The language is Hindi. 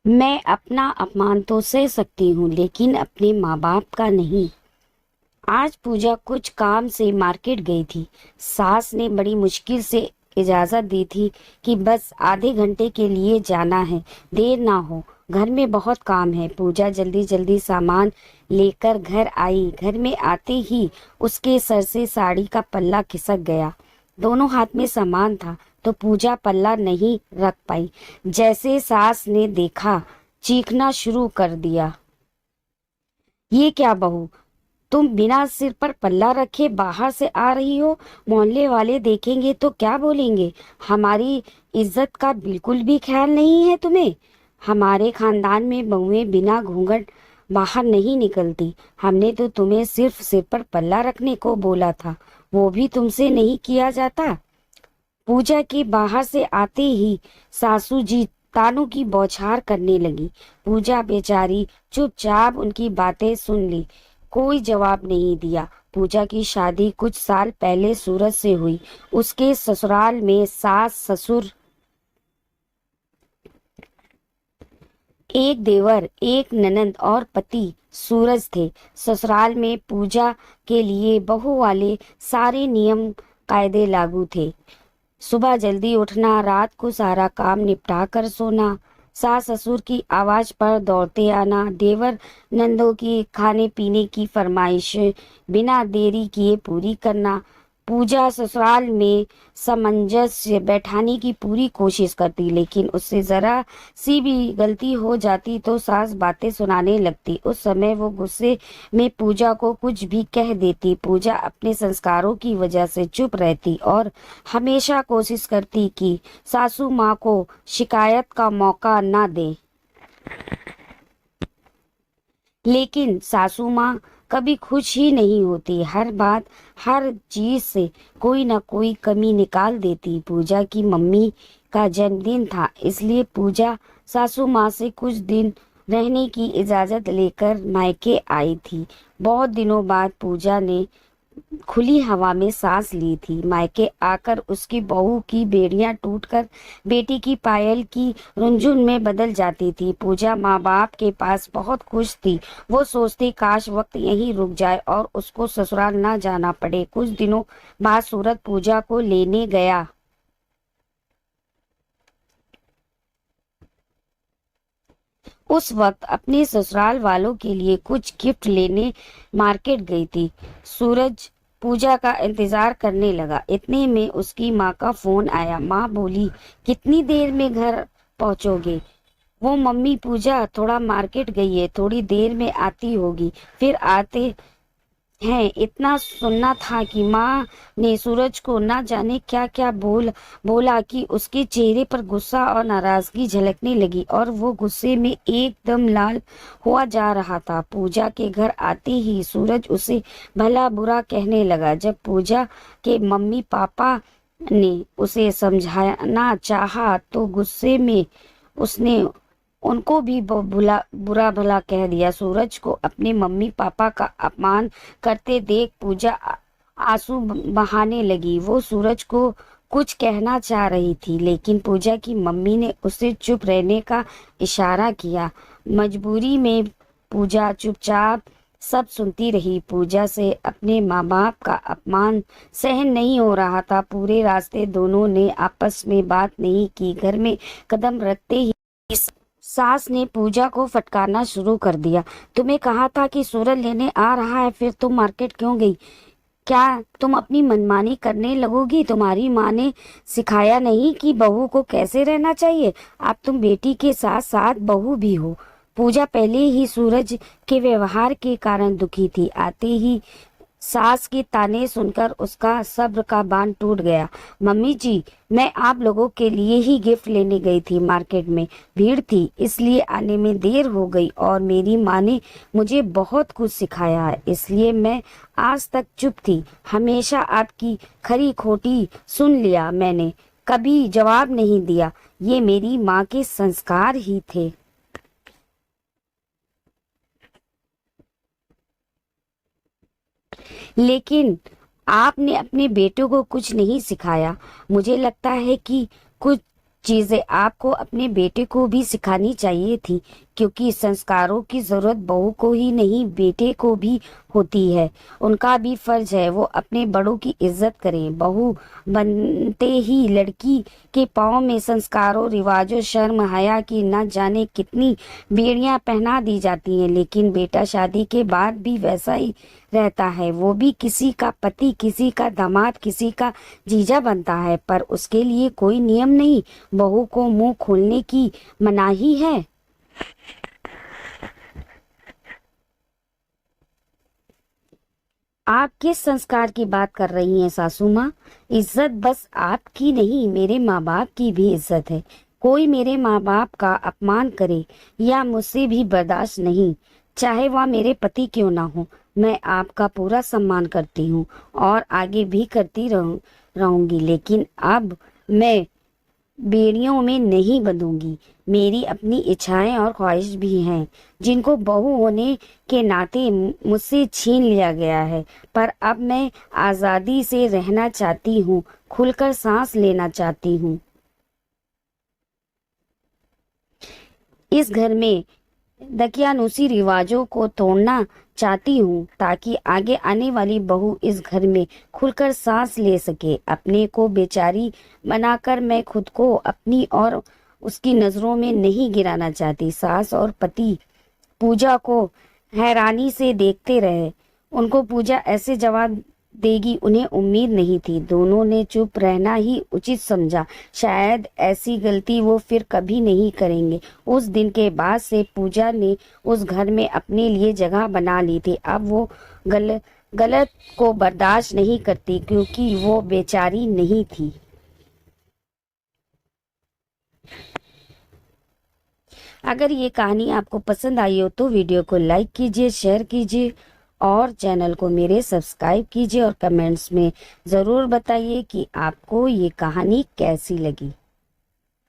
मैं अपना अपमान तो सह सकती हूँ, लेकिन अपने माँ बाप का नहीं। आज पूजा कुछ काम से मार्केट गई थी। सास ने बड़ी मुश्किल से इजाजत दी थी कि बस आधे घंटे के लिए जाना है, देर ना हो, घर में बहुत काम है। पूजा जल्दी जल्दी सामान लेकर घर आई। घर में आते ही उसके सर से साड़ी का पल्ला खिसक गया। दोनों हाथ में सामान था तो पूजा पल्ला नहीं रख पाई। जैसे सास ने देखा, चीखना शुरू कर दिया। ये क्या बहू, तुम बिना सिर पर पल्ला रखे बाहर से आ रही हो? मोहल्ले वाले देखेंगे तो क्या बोलेंगे? हमारी इज्जत का बिल्कुल भी ख्याल नहीं है तुम्हें? हमारे खानदान में बहुएं बिना घूंघट बाहर नहीं निकलती। हमने तो तुम्हें सिर्फ सिर पर पल्ला रखने को बोला था, वो भी तुमसे नहीं किया जाता। पूजा के बाहर से आते ही सासू जी तानों की बौछार करने लगी। पूजा बेचारी चुपचाप उनकी बातें सुन ली, कोई जवाब नहीं दिया। पूजा की शादी कुछ साल पहले सूरत से हुई। उसके ससुराल में सास ससुर, एक देवर, एक ननंद और पति सूरज थे। ससुराल में पूजा के लिए बहू वाले सारे नियम कायदे लागू थे। सुबह जल्दी उठना, रात को सारा काम निपटा कर सोना, सास ससुर की आवाज पर दौड़ते आना, देवर नंदों की खाने पीने की फरमाइशें बिना देरी किए पूरी करना। पूजा ससुराल में सामंजस्य बैठाने की पूरी कोशिश करती, लेकिन उससे जरा सी भी गलती हो जाती तो सास बातें सुनाने लगती। उस समय वो गुस्से में पूजा को कुछ भी कह देती। पूजा अपने संस्कारों की वजह से चुप रहती और हमेशा कोशिश करती कि सासू माँ को शिकायत का मौका ना दे। लेकिन सासू माँ कभी खुश ही नहीं होती। हर बात, हर चीज से कोई ना कोई कमी निकाल देती। पूजा की मम्मी का जन्मदिन था, इसलिए पूजा सासू माँ से कुछ दिन रहने की इजाजत लेकर मायके आई थी। बहुत दिनों बाद पूजा ने खुली हवा में सांस ली थी। मायके आकर उसकी बहू की बेड़ियां टूटकर बेटी की पायल की रुंझुन में बदल जाती थी। पूजा माँ बाप के पास बहुत खुश थी। वो सोचती काश वक्त यहीं रुक जाए और उसको ससुराल ना जाना पड़े। कुछ दिनों बाद सूरत पूजा को लेने गया। उस वक्त अपने ससुराल वालों के लिए कुछ गिफ्ट लेने मार्केट गई थी। सूरज पूजा का इंतजार करने लगा। इतने में उसकी माँ का फोन आया। माँ बोली, कितनी देर में घर पहुंचोगे? वो मम्मी, पूजा थोड़ा मार्केट गई है, थोड़ी देर में आती होगी। फिर आते हैं। इतना सुनना था कि माँ ने सूरज को ना जाने क्या क्या बोला कि उसके चेहरे पर गुस्सा और नाराजगी झलकने लगी और वो गुस्से में एकदम लाल हुआ जा रहा था। पूजा के घर आते ही सूरज उसे भला बुरा कहने लगा। जब पूजा के मम्मी पापा ने उसे समझाना चाहा तो गुस्से में उसने उनको भी बुरा भला कह दिया। सूरज को अपने मम्मी पापा का अपमान करते देख पूजा आंसू बहाने लगी। वो सूरज को कुछ कहना चाह रही थी, लेकिन पूजा की मम्मी ने उसे चुप रहने का इशारा किया। मजबूरी में पूजा चुपचाप सब सुनती रही। पूजा से अपने माँ बाप का अपमान सहन नहीं हो रहा था। पूरे रास्ते दोनों ने आपस में बात नहीं की। घर में कदम रखते ही सास ने पूजा को फटकारना शुरू कर दिया। तुम्हें कहा था कि सूरज लेने आ रहा है, फिर तुम मार्केट क्यों गई? क्या तुम अपनी मनमानी करने लगोगी? तुम्हारी माँ ने सिखाया नहीं कि बहू को कैसे रहना चाहिए? अब तुम बेटी के साथ साथ बहू भी हो। पूजा पहले ही सूरज के व्यवहार के कारण दुखी थी। आते ही सास के ताने सुनकर उसका सब्र का बांध टूट गया। मम्मी जी, मैं आप लोगों के लिए ही गिफ्ट लेने गई थी। मार्केट में भीड़ थी, इसलिए आने में देर हो गई और मेरी माँ ने मुझे बहुत कुछ सिखाया है, इसलिए मैं आज तक चुप थी। हमेशा आपकी खरी खोटी सुन लिया मैंने, कभी जवाब नहीं दिया। ये मेरी माँ के संस्कार ही थे। लेकिन आपने अपने बेटों को कुछ नहीं सिखाया। मुझे लगता है कि कुछ चीजें आपको अपने बेटे को भी सिखानी चाहिए थी, क्योंकि संस्कारों की जरूरत बहू को ही नहीं बेटे को भी होती है। उनका भी फर्ज है वो अपने बड़ों की इज्जत करें। बहू बनते ही लड़की के पाँव में संस्कारों, रिवाजों, शर्म, हया की न जाने कितनी बेड़ियां पहना दी जाती हैं, लेकिन बेटा शादी के बाद भी वैसा ही रहता है। वो भी किसी का पति, किसी का दामाद, किसी का जीजा बनता है, पर उसके लिए कोई नियम नहीं। बहू को मुंह खोलने की मनाही है। आप किस संस्कार की बात कर रही हैं सासू माँ? इज्जत बस आपकी नहीं, मेरे माँ बाप की भी इज्जत है। कोई मेरे माँ बाप का अपमान करे या मुझसे भी बर्दाश्त नहीं, चाहे वह मेरे पति क्यों ना हो। मैं आपका पूरा सम्मान करती हूँ और आगे भी करती रहूंगी, लेकिन अब मैं बेड़ियों में नहीं बंधूंगी। मेरी अपनी इच्छाएं और ख्वाहिश भी हैं, जिनको बहू होने के नाते मुझसे छीन लिया गया है। पर अब मैं आजादी से रहना चाहती हूँ, खुलकर सांस लेना चाहती हूँ। इस घर में दकियानूसी रिवाजों को तोड़ना चाहती हूँ, ताकि आगे आने वाली बहू इस घर में खुलकर सांस ले सके। अपने को बेचारी बनाकर मैं खुद को अपनी और उसकी नजरों में नहीं गिराना चाहती। सास और पति पूजा को हैरानी से देखते रहे। उनको पूजा ऐसे जवाब देगी उन्हें उम्मीद नहीं थी। दोनों ने चुप रहना ही उचित समझा। शायद ऐसी गलती वो फिर कभी नहीं करेंगे। उस दिन के बाद से पूजा ने उस घर में अपने लिए जगह बना ली थी। अब वो गलत को बर्दाश्त नहीं करती, क्योंकि वो बेचारी नहीं थी। अगर ये कहानी आपको पसंद आई हो तो वीडियो को लाइक कीजिए, शेयर कीजिए और चैनल को मेरे सब्सक्राइब कीजिए और कमेंट्स में ज़रूर बताइए कि आपको ये कहानी कैसी लगी।